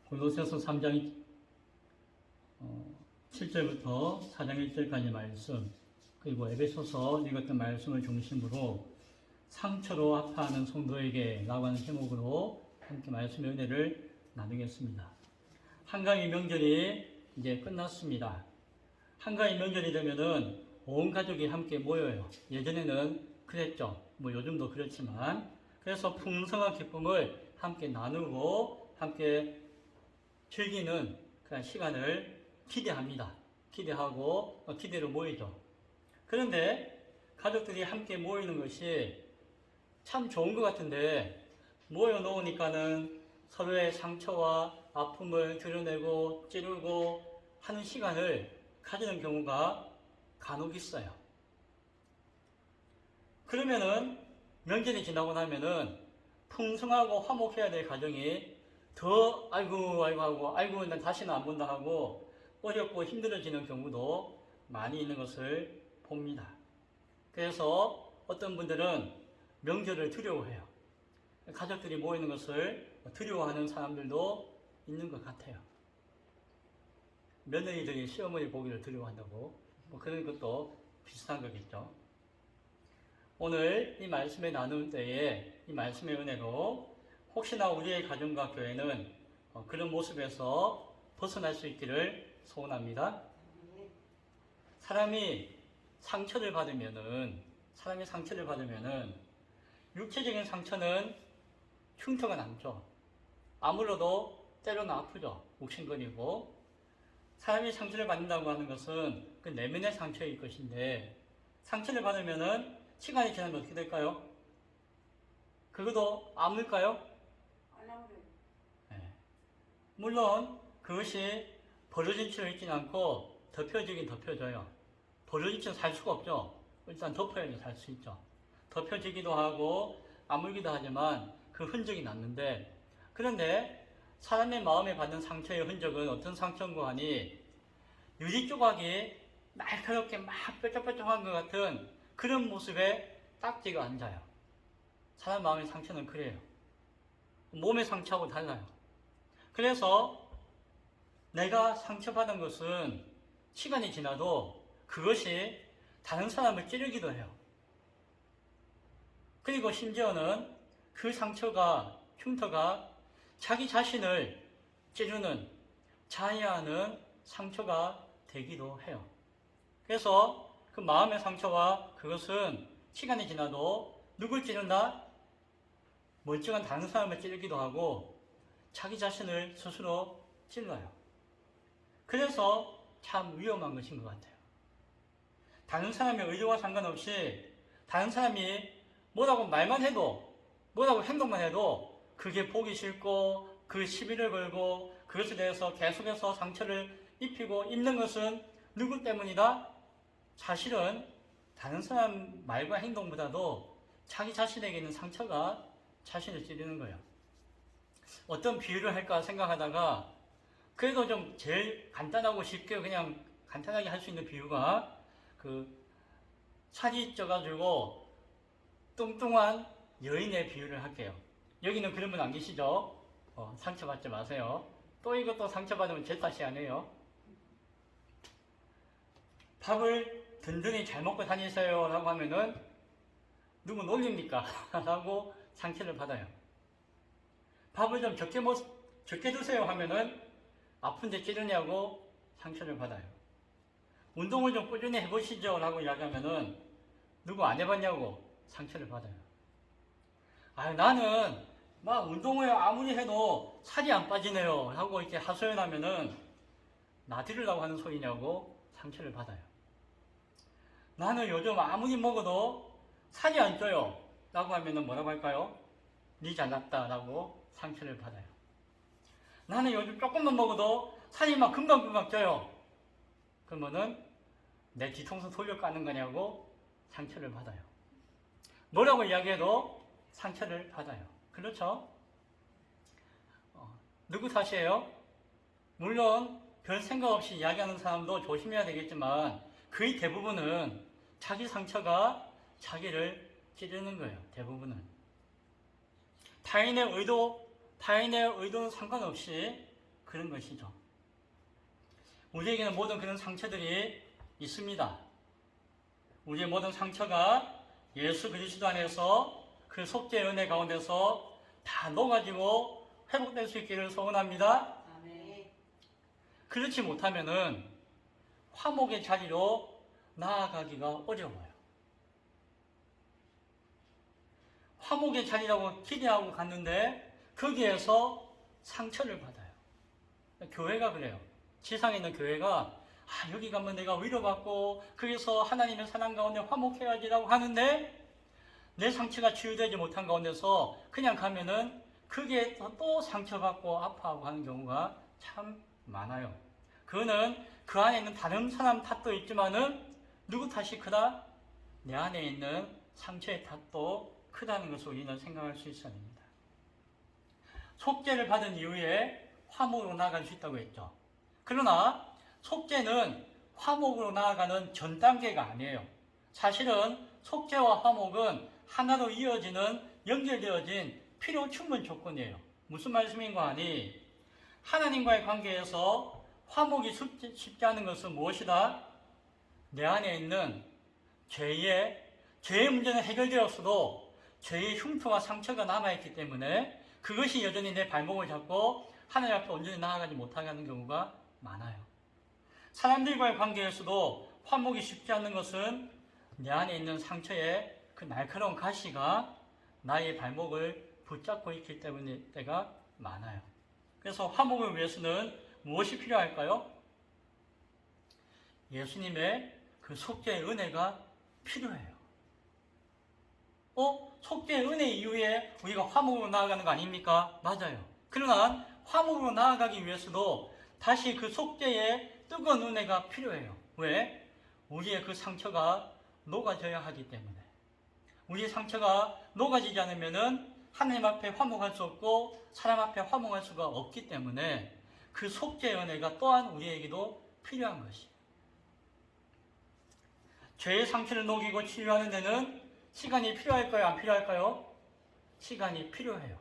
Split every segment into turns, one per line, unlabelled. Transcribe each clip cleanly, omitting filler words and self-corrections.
골로새서 3장 7절부터 4장 1절까지 말씀, 그리고 에베소서 읽었던 말씀을 중심으로 상처로 아파하는 성도에게 라고 하는 제목으로 함께 말씀의 은혜를 나누겠습니다. 한가위 명절이 이제 끝났습니다. 한가위 명절이 되면은 온 가족이 함께 모여요. 예전에는 그랬죠. 뭐 요즘도 그렇지만. 그래서 풍성한 기쁨을 함께 나누고 함께 즐기는 그런 시간을 기대합니다. 기대하고 기대로 모이죠. 그런데 가족들이 함께 모이는 것이 참 좋은 것 같은데 모여 놓으니까는 서로의 상처와 아픔을 드러내고 찌르고 하는 시간을 가지는 경우가 간혹 있어요. 그러면은 명절이 지나고 나면은 풍성하고 화목해야 될 가정이 더 아이고 난 다시는 안 본다 하고 어렵고 힘들어지는 경우도 많이 있는 것을 봅니다. 그래서 어떤 분들은 명절을 두려워해요. 가족들이 모이는 것을 두려워하는 사람들도 있는 것 같아요. 며느리들이 시어머니 보기를 두려워한다고 뭐 그런 것도 비슷한 거겠죠. 오늘 이 말씀을 나눌 때에 이 말씀의 은혜로 혹시나 우리의 가정과 교회는 그런 모습에서 벗어날 수 있기를 소원합니다. 사람이 상처를 받으면은 육체적인 상처는 흉터가 남죠. 아물러도 때로는 아프죠. 욱신거리고. 사람이 상처를 받는다고 하는 것은 그 내면의 상처일 것인데 상처를 받으면은 시간이 지나면 어떻게 될까요? 그것도 아물까요?
안 아물어요.
네. 물론 그것이 벌어진 채로 있지는 않고 덮여지긴 덮여져요. 벌어진 채로 살 수가 없죠. 일단 덮어야지 살 수 있죠. 덮여지기도 하고 아물기도 하지만 그 흔적이 남는데, 그런데 사람의 마음에 받는 상처의 흔적은 어떤 상처인가 하니 유리 조각이 날카롭게 막 뾰족뾰족한 것 같은 그런 모습에 딱지가 앉아요. 사람 마음의 상처는 그래요. 몸의 상처하고 달라요. 그래서 내가 상처받은 것은 시간이 지나도 그것이 다른 사람을 찌르기도 해요. 그리고 심지어는 그 상처가, 흉터가 자기 자신을 찌르는, 자해하는 상처가 되기도 해요. 그래서 그 마음의 상처와 그것은 시간이 지나도 누굴 찌른다? 멀쩡한 다른 사람을 찌르기도 하고 자기 자신을 스스로 찔러요. 그래서 참 위험한 것인 것 같아요. 다른 사람의 의도와 상관없이 다른 사람이 뭐라고 말만 해도, 뭐라고 행동만 해도 그게 보기 싫고 그 시비를 걸고 그것에 대해서 계속해서 상처를 입히고 입는 것은 누구 때문이다? 사실은 다른 사람 말과 행동보다도 자기 자신에게 있는 상처가 자신을 찌르는 거예요. 어떤 비유를 할까 생각하다가 그래도 좀 제일 간단하고 쉽게 그냥 간단하게 할 수 있는 비유가 살이 쪄가지고 뚱뚱한 여인의 비유를 할게요. 여기는 그런 분 안 계시죠? 상처받지 마세요. 또 이것도 상처받으면 제 탓이 아니에요. 밥을 든든히 잘 먹고 다니세요 라고 하면은 누구 놀립니까? 라고 상처를 받아요. 밥을 좀 적게 드세요 하면은 아픈데 찌르냐고 상처를 받아요. 운동을 좀 꾸준히 해보시죠 라고 이야기하면은 누구 안 해봤냐고 상처를 받아요. 나는 막 운동을 아무리 해도 살이 안 빠지네요 하고 이렇게 하소연하면은 나들으라고 하는 소리냐고 상처를 받아요. 나는 요즘 아무리 먹어도 살이 안 쪄요 라고 하면은 뭐라고 할까요? 니 잘났다 라고 상처를 받아요. 나는 요즘 조금만 먹어도 살이 막 금방 쪄요. 그러면은 내 뒤통수 돌려 까는 거냐고 상처를 받아요. 뭐라고 이야기해도 상처를 받아요. 그렇죠? 누구 탓이에요? 물론 별 생각 없이 이야기하는 사람도 조심해야 되겠지만 거의 대부분은 자기 상처가 자기를 찌르는 거예요. 대부분은. 타인의 의도는 상관없이 그런 것이죠. 우리에게는 모든 그런 상처들이 있습니다. 우리의 모든 상처가 예수 그리스도 안에서 그 속죄의 은혜 가운데서 다 녹아지고 회복될 수 있기를 소원합니다.
아멘.
그렇지 못하면은 화목의 자리로 나아가기가 어려워요. 화목의 자리라고 기대하고 갔는데 거기에서 상처를 받아요. 교회가 그래요. 지상에 있는 교회가 여기 가면 내가 위로받고 거기서 하나님의 사랑 가운데 화목해야지라고 하는데 내 상처가 치유되지 못한 가운데서 그냥 가면은 그게 또 상처받고 아파하고 하는 경우가 참 많아요. 그거는 그 안에 있는 다른 사람 탓도 있지만은 누구 탓이 크다? 내 안에 있는 상처의 탓도 크다는 것을 우리는 생각할 수 있어야 됩니다. 속죄를 받은 이후에 화목으로 나아갈 수 있다고 했죠. 그러나 속죄는 화목으로 나아가는 전 단계가 아니에요. 사실은 속죄와 화목은 하나로 이어지는 연결되어진 필요 충분 조건이에요. 무슨 말씀인가 하니 하나님과의 관계에서 화목이 쉽지 않은 것은 무엇이다? 내 안에 있는 죄의 문제는 해결되었어도 죄의 흉터와 상처가 남아있기 때문에 그것이 여전히 내 발목을 잡고 하나님 앞에 온전히 나아가지 못하게 하는 경우가 많아요. 사람들과의 관계에서도 화목이 쉽지 않는 것은 내 안에 있는 상처의 그 날카로운 가시가 나의 발목을 붙잡고 있기 때문일 때가 많아요. 그래서 화목을 위해서는 무엇이 필요할까요? 예수님의 그 속죄의 은혜가 필요해요. 속죄의 은혜 이후에 우리가 화목으로 나아가는 거 아닙니까? 맞아요. 그러나 화목으로 나아가기 위해서도 다시 그 속죄의 뜨거운 은혜가 필요해요. 왜? 우리의 그 상처가 녹아져야 하기 때문에. 우리의 상처가 녹아지지 않으면은 하나님 앞에 화목할 수 없고 사람 앞에 화목할 수가 없기 때문에 그 속죄의 은혜가 또한 우리에게도 필요한 것이에요. 죄의 상처를 녹이고 치유하는 데는 시간이 필요할까요? 안 필요할까요? 시간이 필요해요.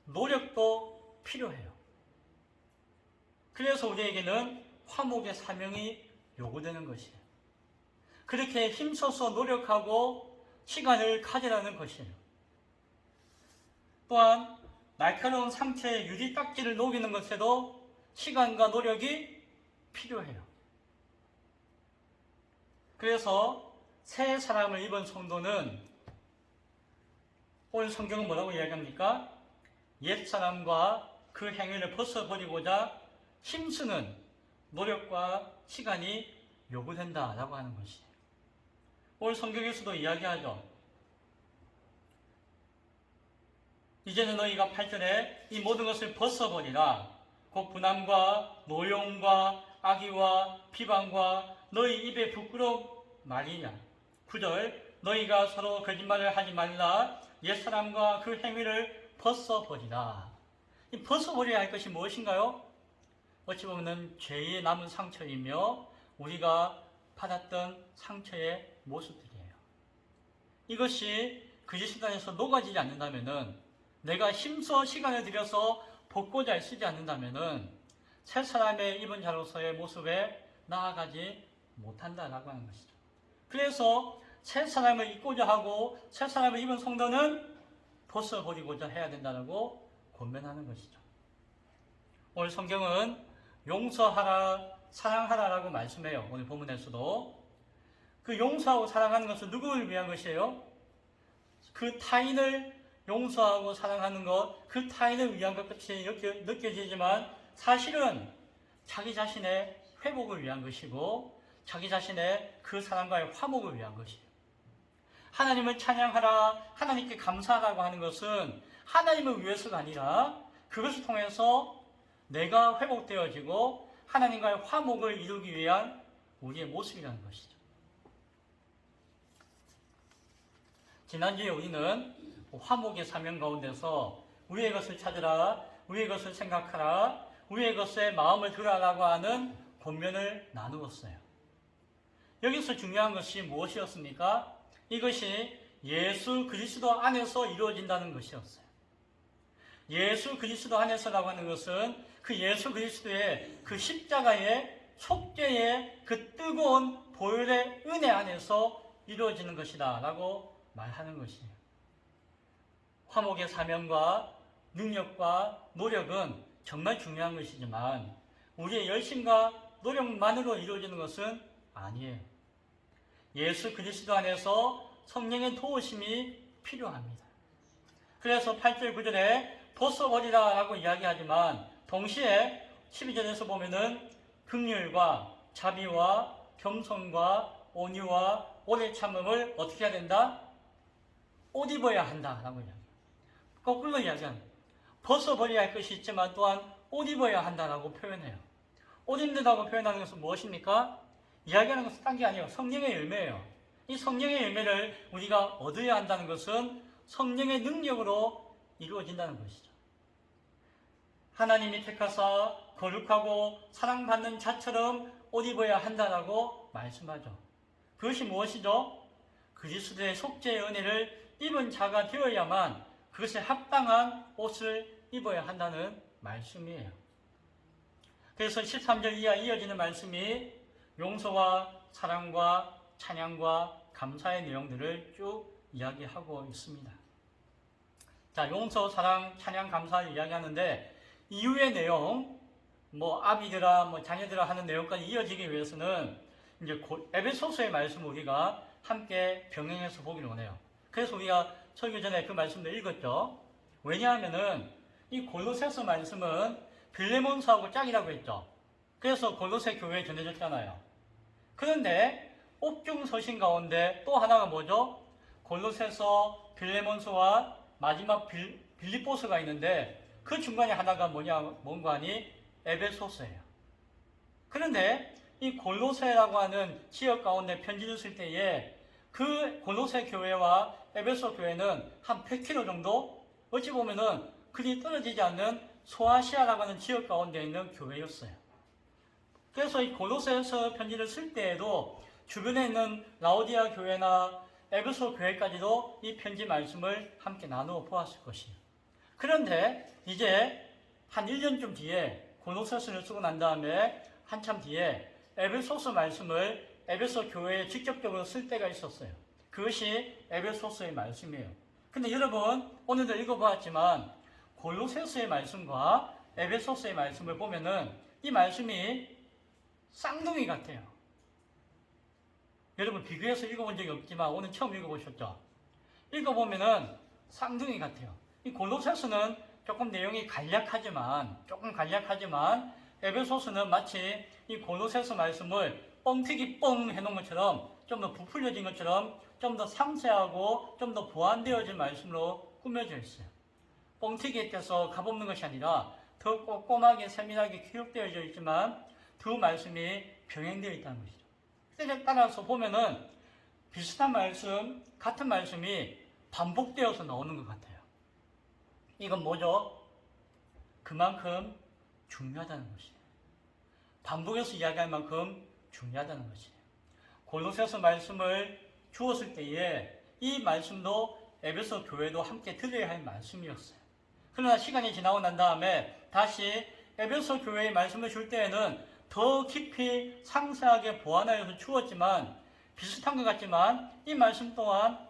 노력도 필요해요. 그래서 우리에게는 화목의 사명이 요구되는 것이에요. 그렇게 힘써서 노력하고 시간을 가지라는 것이에요. 또한 날카로운 상처의 유리딱지를 녹이는 것에도 시간과 노력이 필요해요. 그래서 새 사람을 입은 성도는 오늘 성경은 뭐라고 이야기합니까? 옛사람과 그 행위를 벗어버리고자 힘쓰는 노력과 시간이 요구된다라고 하는 것이에요. 오늘 성경에서도 이야기하죠. 이제는 너희가 8절에 이 모든 것을 벗어버리라. 곧 분함과 노용과 악의와 비방과 너희 입에 부끄러운 말이냐. 9절 너희가 서로 거짓말을 하지 말라. 옛사람과 그 행위를 벗어버리라. 이 벗어버려야 할 것이 무엇인가요? 어찌 보면 죄의 남은 상처이며 우리가 받았던 상처의 모습들이에요. 이것이 그리스도 안에서 녹아지지 않는다면은, 내가 힘써 시간을 들여서 벗고자 쓰지 않는다면은 새 사람의 입은 자로서의 모습에 나아가지 못한다라고 하는 것이죠. 그래서 새 사람을 입고자 하고 새 사람을 입은 성도는 벗어버리고자 해야 된다고 권면하는 것이죠. 오늘 성경은 용서하라, 사랑하라라고 말씀해요. 오늘 본문에서도. 그 용서하고 사랑하는 것은 누구를 위한 것이에요? 그 타인을 용서하고 사랑하는 것, 그 타인을 위한 것 같이 느껴지지만 사실은 자기 자신의 회복을 위한 것이고 자기 자신의 그 사람과의 화목을 위한 것이에요. 하나님을 찬양하라, 하나님께 감사하라고 하는 것은 하나님을 위해서가 아니라 그것을 통해서 내가 회복되어지고 하나님과의 화목을 이루기 위한 우리의 모습이라는 것이죠. 지난주에 우리는 화목의 사명 가운데서 우리의 것을 찾으라, 우리의 것을 생각하라, 우리의 것에 마음을 두라라고 하는 권면을 나누었어요. 여기서 중요한 것이 무엇이었습니까? 이것이 예수 그리스도 안에서 이루어진다는 것이었어요. 예수 그리스도 안에서라고 하는 것은 그 예수 그리스도의 그 십자가의 속죄의 그 뜨거운 보혈의 은혜 안에서 이루어지는 것이다 라고 말하는 것이에요. 화목의 사명과 능력과 노력은 정말 중요한 것이지만 우리의 열심과 노력만으로 이루어지는 것은 아니에요. 예수 그리스도 안에서 성령의 도우심이 필요합니다. 그래서 8절 9절에 벗어버리라 라고 이야기하지만 동시에 12절에서 보면은 긍휼과 자비와 겸손과 온유와 오래 참음을 어떻게 해야 된다? 옷 입어야 한다 라고 이야기해요. 거꾸로 이야기합니다. 벗어버려야 할 것이 있지만 또한 옷 입어야 한다라고 표현해요. 옷 입는다고 표현하는 것은 무엇입니까? 이야기하는 것은 딴 게 아니에요. 성령의 열매예요. 이 성령의 열매를 우리가 얻어야 한다는 것은 성령의 능력으로 이루어진다는 것이죠. 하나님이 택하사 거룩하고 사랑받는 자처럼 옷 입어야 한다라고 말씀하죠. 그것이 무엇이죠? 그리스도의 속죄의 은혜를 입은 자가 되어야만 그것에 합당한 옷을 입어야 한다는 말씀이에요. 그래서 13절 이하 이어지는 말씀이 용서와 사랑과 찬양과 감사의 내용들을 쭉 이야기하고 있습니다. 자, 용서, 사랑, 찬양, 감사를 이야기하는데 이후의 내용, 아비들아, 자녀들아 하는 내용까지 이어지기 위해서는 이제 에베소서의 말씀을 우리가 함께 병행해서 보기를 원해요. 그래서 우리가 설교 전에 그 말씀도 읽었죠. 왜냐하면은 이 골로새서 말씀은 빌레몬서하고 짝이라고 했죠. 그래서 골로새 교회에 전해졌잖아요. 그런데 옥중서신 가운데 또 하나가 뭐죠? 골로새서, 빌레몬서와 마지막 빌립보서가 있는데 그 중간에 하나가 뭔가 하니 에베소서예요. 그런데 이 골로새라고 하는 지역 가운데 편지를 쓸 때에 그 골로새 교회와 에베소 교회는 한 100km 정도 어찌 보면은 그리 떨어지지 않는 소아시아라고 하는 지역 가운데 있는 교회였어요. 그래서 이 골로새서 편지를 쓸 때에도 주변에 있는 라오디아 교회나 에베소 교회까지도 이 편지 말씀을 함께 나누어 보았을 것이에요. 그런데 이제 한 1년쯤 뒤에 골로새서를 쓰고 난 다음에 한참 뒤에 에베소서 말씀을 에베소 교회에 직접적으로 쓸 때가 있었어요. 그것이 에베소서의 말씀이에요. 근데 여러분 오늘도 읽어보았지만 골로새서의 말씀과 에베소서의 말씀을 보면은 이 말씀이 쌍둥이 같아요. 여러분 비교해서 읽어본 적이 없지만 오늘 처음 읽어보셨죠? 읽어보면은 쌍둥이 같아요. 이 골로새서는 조금 내용이 간략하지만 에베소서는 마치 이 골로새서 말씀을 뻥튀기 뻥 해놓은 것처럼 좀 더 부풀려진 것처럼 좀 더 상세하고 좀 더 보완되어진 말씀으로 꾸며져 있어요. 뻥튀기에 떼서 값없는 것이 아니라 더 꼼꼼하게 세밀하게 기록되어져 있지만 두 말씀이 병행되어 있다는 것이죠. 때에 따라서 보면은 비슷한 말씀, 같은 말씀이 반복되어서 나오는 것 같아요. 이건 뭐죠? 그만큼 중요하다는 것이에요. 반복해서 이야기할 만큼 중요하다는 것이에요. 골로새서 말씀을 주었을 때에 이 말씀도 에베소 교회도 함께 들어야 할 말씀이었어요. 그러나 시간이 지나고 난 다음에 다시 에베소 교회의 말씀을 줄 때에는 더 깊이 상세하게 보완하여서 주었지만 비슷한 것 같지만 이 말씀 또한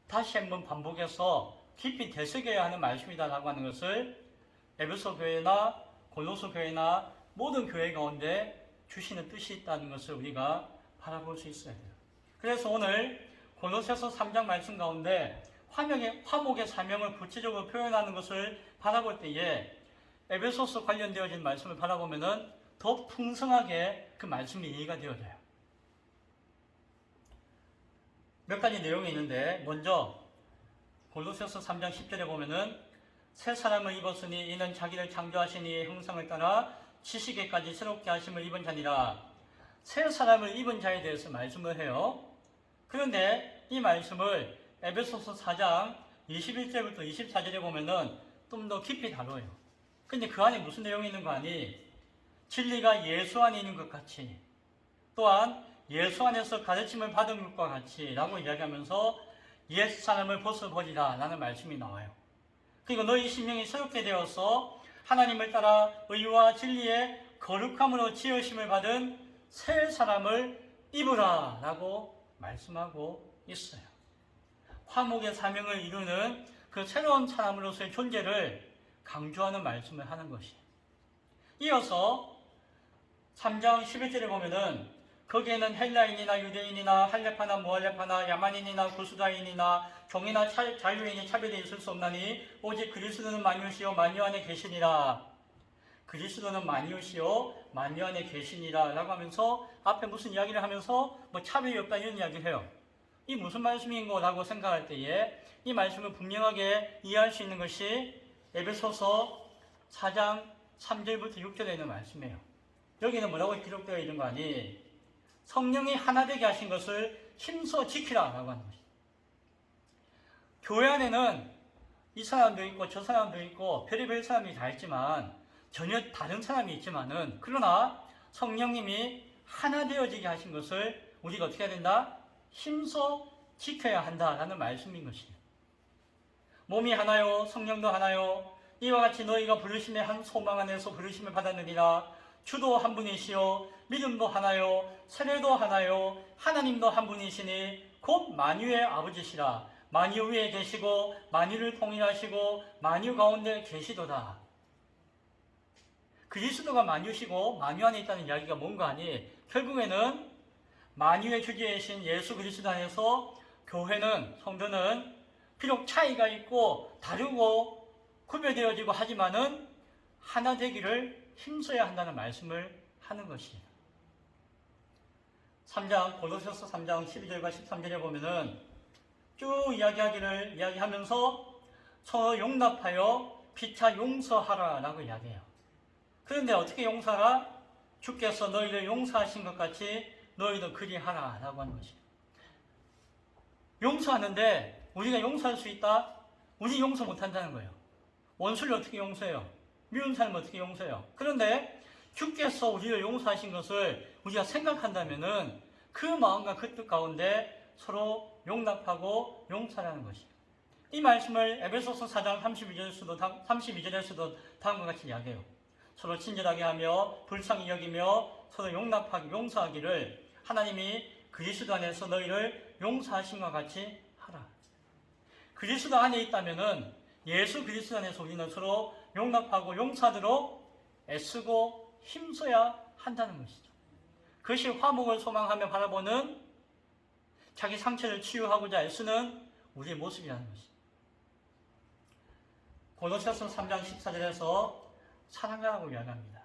다시 한번 반복해서 깊이 되새겨야 하는 말씀이다라고 하는 것을 에베소 교회나 골로새 교회나 모든 교회 가운데 주시는 뜻이 있다는 것을 우리가 바라볼 수 있어야 돼요. 그래서 오늘 골로새서 3장 말씀 가운데 화목의 사명을 구체적으로 표현하는 것을 바라볼 때에 에베소서 관련되어진 말씀을 바라보면은 더 풍성하게 그 말씀이 이해가 되어져요. 몇 가지 내용이 있는데 먼저 골로새서 3장 10절에 보면은 새 사람을 입었으니 이는 자기를 창조하신 이의 형상을 따라 지식에까지 새롭게 하심을 입은 자니라. 새 사람을 입은 자에 대해서 말씀을 해요. 그런데 이 말씀을 에베소서 4장 21절부터 24절에 보면은 좀 더 깊이 다뤄요. 근데 그 안에 무슨 내용이 있는 거 아니? 진리가 예수 안에 있는 것 같이 또한 예수 안에서 가르침을 받은 것과 같이 라고 이야기하면서 옛 사람을 벗어버리라 라는 말씀이 나와요. 그리고 너희 심령이 새롭게 되어서 하나님을 따라 의와 진리의 거룩함으로 지으심을 받은 새 사람을 입으라 라고 말씀하고 있어요. 화목의 사명을 이루는 그 새로운 사람으로서의 존재를 강조하는 말씀을 하는 것이에요. 이어서 3장 11절에 보면은 거기에는 헬라인이나 유대인이나 할레파나 무할레파나 야만인이나 구스다인이나 종이나 자유인이 차별이 있을 수 없나니 오직 그리스도는 만유시요 만유 안에 계시니라. 그리스도는 만유시요 만유 안에 계시니라 라고 하면서 앞에 무슨 이야기를 하면서 뭐 차별이 없다 이런 이야기를 해요. 이 무슨 말씀인 거라고 생각할 때에 이 말씀을 분명하게 이해할 수 있는 것이 에베소서 4장 3절부터 6절에 있는 말씀이에요. 여기는 뭐라고 기록되어 있는 거 아니? 성령이 하나 되게 하신 것을 힘써 지키라 라고 하는 것이죠. 교회 안에는 이 사람도 있고 저 사람도 있고 별의별 사람이 다 있지만 전혀 다른 사람이 있지만은 그러나 성령님이 하나 되어지게 하신 것을 우리가 어떻게 해야 된다? 힘써 지켜야 한다라는 말씀인 것이에요. 몸이 하나요, 성령도 하나요. 이와 같이 너희가 부르심의 한 소망 안에서 부르심을 받았느니라. 주도 한 분이시요 믿음도 하나요 세례도 하나요 하나님도 한 분이시니 곧 만유의 아버지시라. 만유 위에 계시고 만유를 통일하시고 만유 가운데 계시도다. 그리스도가 만유시고 만유 안에 있다는 이야기가 뭔가 하니 결국에는 만유의 주제이신 예수 그리스도 안에서 교회는 성도는 비록 차이가 있고 다르고 구별되어지고 하지만은 하나 되기를 힘써야 한다는 말씀을 하는 것이에요. 3장 고린도서 3장 12절과 13절에 보면은 쭉 이야기하면서 서로 용납하여 피차 용서하라 라고 이야기해요. 그런데 어떻게 용서하라? 주께서 너희를 용서하신 것 같이 너희도 그리하라 라고 하는 것이에요. 용서하는데 우리가 용서할 수 있다? 우리 용서 못한다는 거예요. 원수를 어떻게 용서해요? 미운 사람을 어떻게 용서해요? 그런데 주께서 우리를 용서하신 것을 우리가 생각한다면은 그 마음과 그 뜻 가운데 서로 용납하고 용서하는 것이에요. 이 말씀을 에베소서 4장 32절에서도 다음과 같이 이야기해요. 서로 친절하게 하며 불쌍히 여기며 서로 용납하기 용서하기를 하나님이 그리스도 안에서 너희를 용서하신 것 같이 하라. 그리스도 안에 있다면은 예수 그리스도 안에서 우리는 서로 용납하고 용서하도록 애쓰고 힘써야 한다는 것이죠. 그것이 화목을 소망하며 바라보는 자기 상처를 치유하고자 애쓰는 우리의 모습이라는 것이죠. 고린도서 3장 14절에서 사랑하라고 이야기합니다.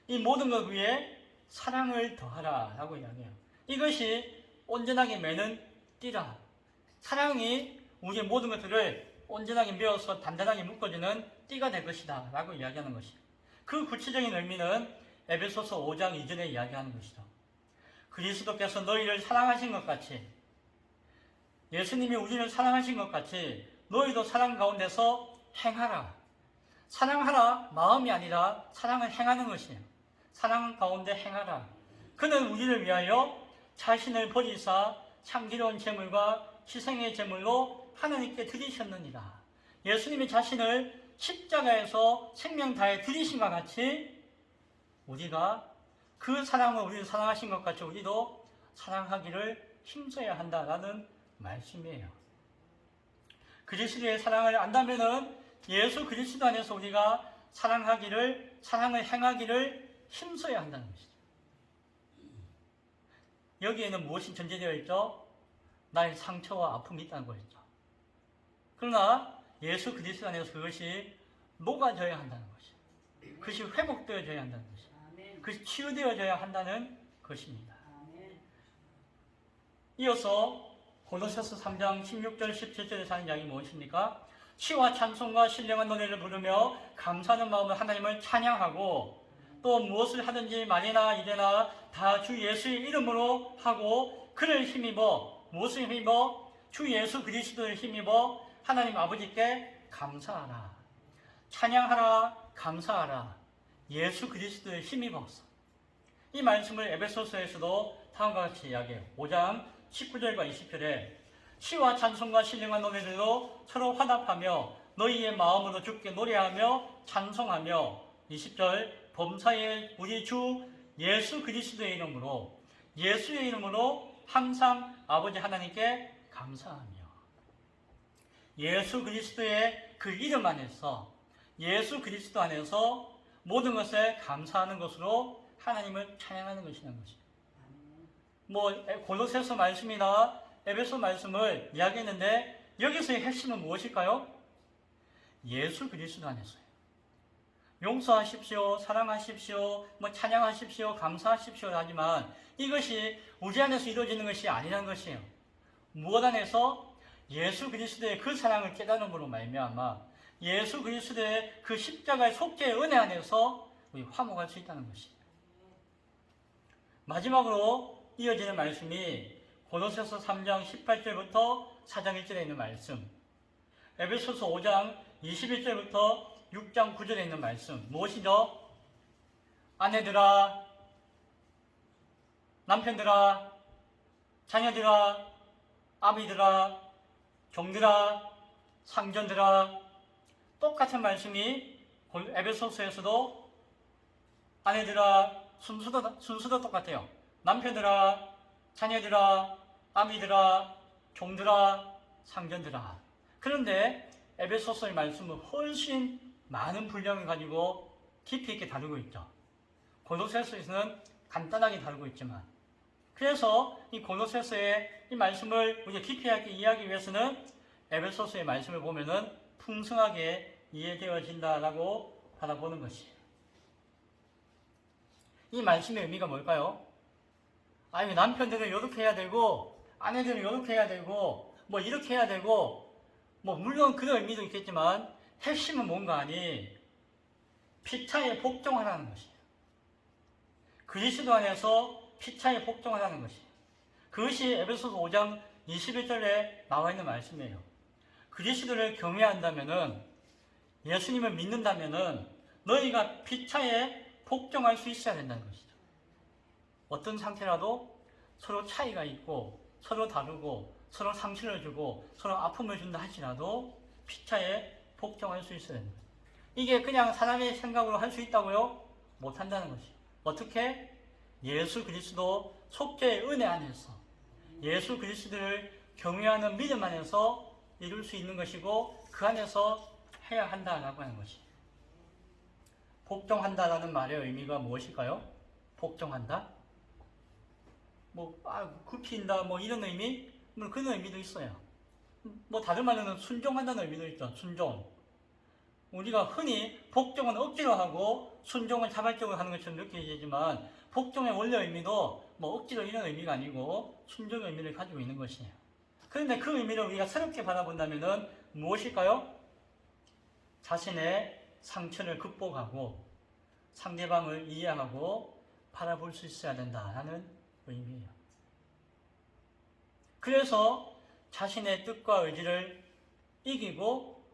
이 모든 것 위에 사랑을 더하라 라고 이야기해요. 이것이 온전하게 매는 띠라. 사랑이 우리의 모든 것들을 온전하게 메어서 단단하게 묶어주는 띠가 될 것이다 라고 이야기하는 것이에요. 그 구체적인 의미는 에베소서 5장 2절에 이야기하는 것이죠. 그리스도께서 너희를 사랑하신 것 같이 예수님이 우리를 사랑하신 것 같이 너희도 사랑 가운데서 행하라. 사랑하라 마음이 아니라 사랑을 행하는 것이에요. 사랑 가운데 행하라. 그는 우리를 위하여 자신을 버리사 향기로운 제물과 희생의 제물로 하나님께 드리셨느니라. 예수님이 자신을 십자가에서 생명 다해 드리신 것 같이 우리가 그 사랑을 우리를 사랑하신 것 같이 우리도 사랑하기를 힘써야 한다라는 말씀이에요. 그리스도의 사랑을 안다면은 예수 그리스도 안에서 우리가 사랑을 행하기를 힘써야 한다는 것이죠. 여기에는 무엇이 전제되어 있죠? 나의 상처와 아픔이 있다는 거였죠. 그러나 예수 그리스도 안에서 그것이 녹아져야 한다는 것이에요. 그것이 회복되어져야 한다는 것이에요. 그것이 치유되어져야 한다는 것입니다. 이어서 고린도서 3장 16절 17절에서 하는 이야기 무엇입니까? 시와 찬송과 신령한 노래를 부르며 감사하는 마음으로 하나님을 찬양하고 또 무엇을 하든지 말이나 이래나 다 주 예수의 이름으로 하고 그를 힘입어 무엇을 힘입어? 주 예수 그리스도를 힘입어 하나님 아버지께 감사하라. 찬양하라. 감사하라. 예수 그리스도를 힘입어서. 이 말씀을 에베소서에서도 다음과 같이 이야기해요. 5장 19절과 20절에 시와 찬송과 신령한 노래들로 서로 화답하며 너희의 마음으로 주께 노래하며 찬송하며 20절 범사에 우리 주 예수 그리스도의 이름으로 예수의 이름으로 항상 아버지 하나님께 감사하며 예수 그리스도의 그 이름 안에서 예수 그리스도 안에서 모든 것에 감사하는 것으로 하나님을 찬양하는 것이라는 것이죠. 골로새서 말씀이나 에베소 말씀을 이야기했는데 여기서의 핵심은 무엇일까요? 예수 그리스도 안에서요. 용서하십시오, 사랑하십시오, 찬양하십시오, 감사하십시오 하지만 이것이 우리 안에서 이루어지는 것이 아니라는 것이에요. 무엇 안에서? 예수 그리스도의 그 사랑을 깨달음으로 말미암아 예수 그리스도의 그 십자가의 속죄의 은혜 안에서 우리 화목할 수 있다는 것이에요. 마지막으로 이어지는 말씀이 고로새서 3장 18절부터 4장 1절에 있는 말씀, 에베소서 5장 21절부터 6장 9절에 있는 말씀. 무엇이죠? 아내들아, 남편들아, 자녀들아, 아비들아, 종들아, 상전들아, 똑같은 말씀이 에베소서에서도 아내들아, 순서도 똑같아요. 남편들아, 자녀들아, 아비들아, 종들아, 상전들아. 그런데 에베소서의 말씀은 훨씬 많은 분량을 가지고 깊이 있게 다루고 있죠. 고로새서에서는 간단하게 다루고 있지만, 그래서 이 고로새서의 이 말씀을 우리가 깊이 있게 이해하기 위해서는 에베소서의 말씀을 보면은 풍성하게 이해되어진다라고 바라보는 것이에요. 이 말씀의 의미가 뭘까요? 아니, 남편들은 이렇게 해야 되고, 아내들은 이렇게 해야 되고, 이렇게 해야 되고, 물론 그런 의미도 있겠지만, 핵심은 뭔가 하니, 피차에 복종하라는 것이에요. 그리스도 안에서 피차에 복종하라는 것이에요. 그것이 에베소서 5장 21절에 나와 있는 말씀이에요. 그리스도를 경외한다면은, 예수님을 믿는다면은, 너희가 피차에 복종할 수 있어야 된다는 것이죠. 어떤 상태라도 서로 차이가 있고, 서로 다르고, 서로 상처를 주고, 서로 아픔을 준다 할지라도 피차에 복종할 수 있어야 됩니다. 이게 그냥 사람의 생각으로 할 수 있다고요? 못한다는 것이죠. 어떻게? 예수 그리스도 속죄의 은혜 안에서, 예수 그리스도를 경외하는 믿음 안에서 이룰 수 있는 것이고, 그 안에서 해야 한다라고 하는 것이에요. 복종한다라는 말의 의미가 무엇일까요? 복종한다? 굽힌다, 이런 의미? 그런 의미도 있어요. 다른 말로는 순종한다는 의미도 있죠. 순종. 우리가 흔히 복종은 억지로 하고 순종은 자발적으로 하는 것처럼 느껴지지만 복종의 원래 의미도 억지로 이런 의미가 아니고 순종의 의미를 가지고 있는 것이에요. 그런데 그 의미를 우리가 새롭게 바라본다면 무엇일까요? 자신의 상처를 극복하고 상대방을 이해하고 바라볼 수 있어야 된다는 의미예요. 그래서 자신의 뜻과 의지를 이기고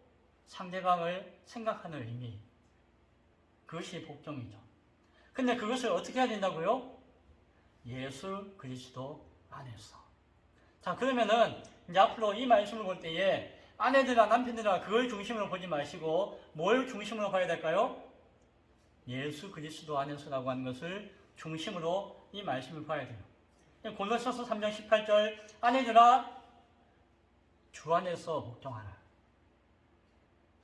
상대방을 생각하는 의미, 그것이 복종이죠. 근데 그것을 어떻게 해야 된다고요? 예수 그리스도 안에서. 자, 그러면은 이제 앞으로 이 말씀을 볼 때에 아내들아, 남편들아, 그걸 중심으로 보지 마시고 뭘 중심으로 봐야 될까요? 예수 그리스도 안에서라고 하는 것을 중심으로 이 말씀을 봐야 돼요. 골로새서 3장 18절, 아내들아 주 안에서 복종하라.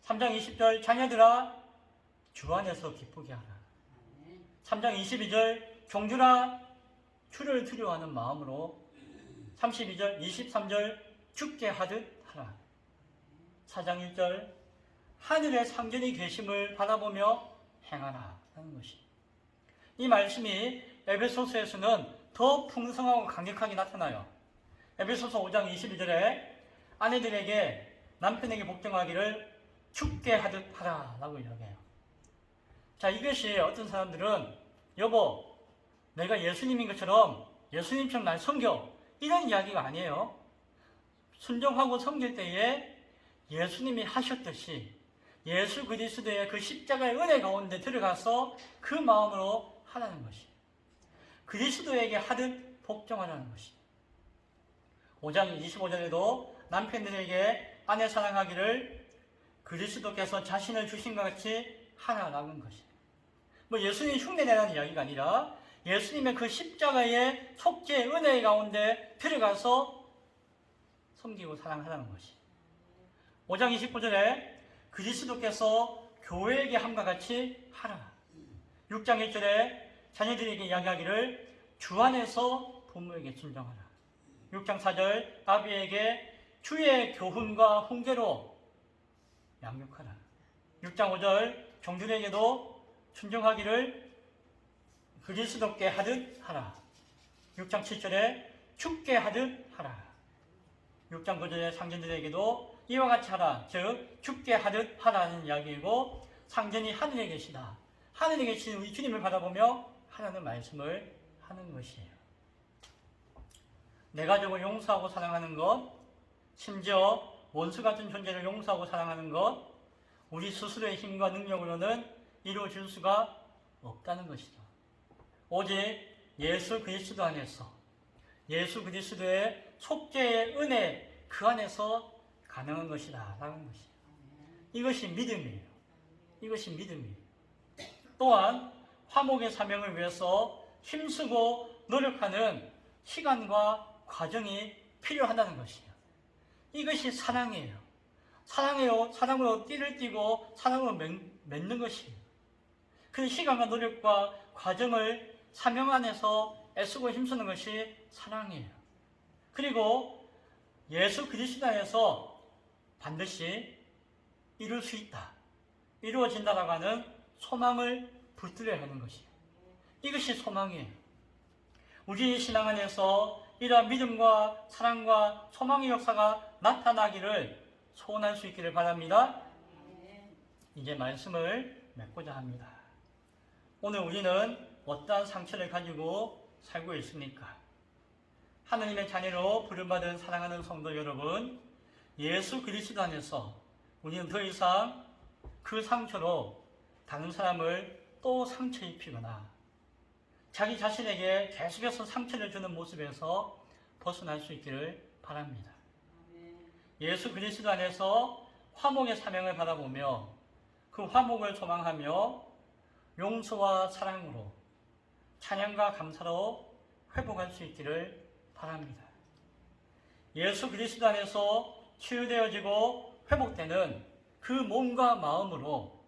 3장 20절, 자녀들아 주 안에서 기쁘게 하라. 3장 22절, 종들아 주를 두려워하는 마음으로 32절, 23절, 주께 하듯 하라. 4장 1절, 하늘의 상전이 계심을 바라보며 행하라 하는 것이. 이 말씀이 에베소서에서는 더 풍성하고 강력하게 나타나요. 에베소서 5장 22절에 아내들에게 남편에게 복종하기를 주께 하듯 하라 라고 이야기해요. 자, 이것이 어떤 사람들은 여보, 내가 예수님인 것처럼 예수님처럼 날 섬겨, 이런 이야기가 아니에요. 순종하고 섬길 때에 예수님이 하셨듯이 예수 그리스도의 그 십자가의 은혜 가운데 들어가서 그 마음으로 하라는 것이, 그리스도에게 하듯 복종하라는 것이. 5장 25절에도 남편들에게 아내 사랑하기를 그리스도께서 자신을 주신 것 같이 하라라는 것이에요. 뭐 예수님 흉내내라는 이야기가 아니라 예수님의 그 십자가의 속죄 은혜 가운데 들어가서 섬기고 사랑하라는 것이. 5장 29절에 그리스도께서 교회에게 함과 같이 하라. 6장 1절에 자녀들에게 이야기하기를 주 안에서 부모에게 진정하라. 6장 4절 아비에게 주의 교훈과 훈계로 양육하라. 6장 5절 종들에게도 순종하기를 그리스도께 하듯 하라. 6장 7절에 죽게 하듯 하라. 6장 9절에 상전들에게도 이와 같이 하라. 즉 죽게 하듯 하라는 이야기이고 상전이 하늘에 계시다. 하늘에 계신 우리 주님을 바라보며 하라는 말씀을 하는 것이에요. 내 가족을 용서하고 사랑하는 것, 심지어 원수 같은 존재를 용서하고 사랑하는 것, 우리 스스로의 힘과 능력으로는 이루어질 수가 없다는 것이죠. 오직 예수 그리스도 안에서, 예수 그리스도의 속죄의 은혜 그 안에서 가능한 것이다 라는 것이에요. 이것이 믿음이에요. 이것이 믿음이에요. 또한 화목의 사명을 위해서 힘쓰고 노력하는 시간과 과정이 필요하다는 것이에요. 이것이 사랑이에요. 사랑으로 띠를 띠고 사랑으로 맺는 것이에요. 그 시간과 노력과 과정을 사명 안에서 애쓰고 힘쓰는 것이 사랑이에요. 그리고 예수 그리스도 안에서 반드시 이룰 수 있다, 이루어진다라고 하는 소망을 붙들어야 하는 것이에요. 이것이 소망이에요. 우리 신앙 안에서 이러한 믿음과 사랑과 소망의 역사가 나타나기를 소원할 수 있기를 바랍니다. 이제 말씀을 맺고자 합니다. 오늘 우리는 어떠한 상처를 가지고 살고 있습니까? 하나님의 자녀로 부름받은 사랑하는 성도 여러분, 예수 그리스도 안에서 우리는 더 이상 그 상처로 다른 사람을 또 상처 입히거나 자기 자신에게 계속해서 상처를 주는 모습에서 벗어날 수 있기를 바랍니다. 예수 그리스도 안에서 화목의 사명을 바라보며 그 화목을 소망하며 용서와 사랑으로 찬양과 감사로 회복할 수 있기를 바랍니다. 예수 그리스도 안에서 치유되어지고 회복되는 그 몸과 마음으로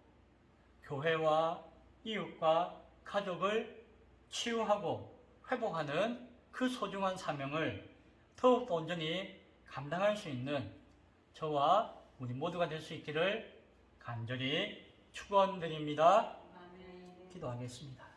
교회와 이웃과 가족을 치유하고 회복하는 그 소중한 사명을 더욱 온전히 감당할 수 있는 저와 우리 모두가 될 수 있기를 간절히 축원드립니다. 기도하겠습니다.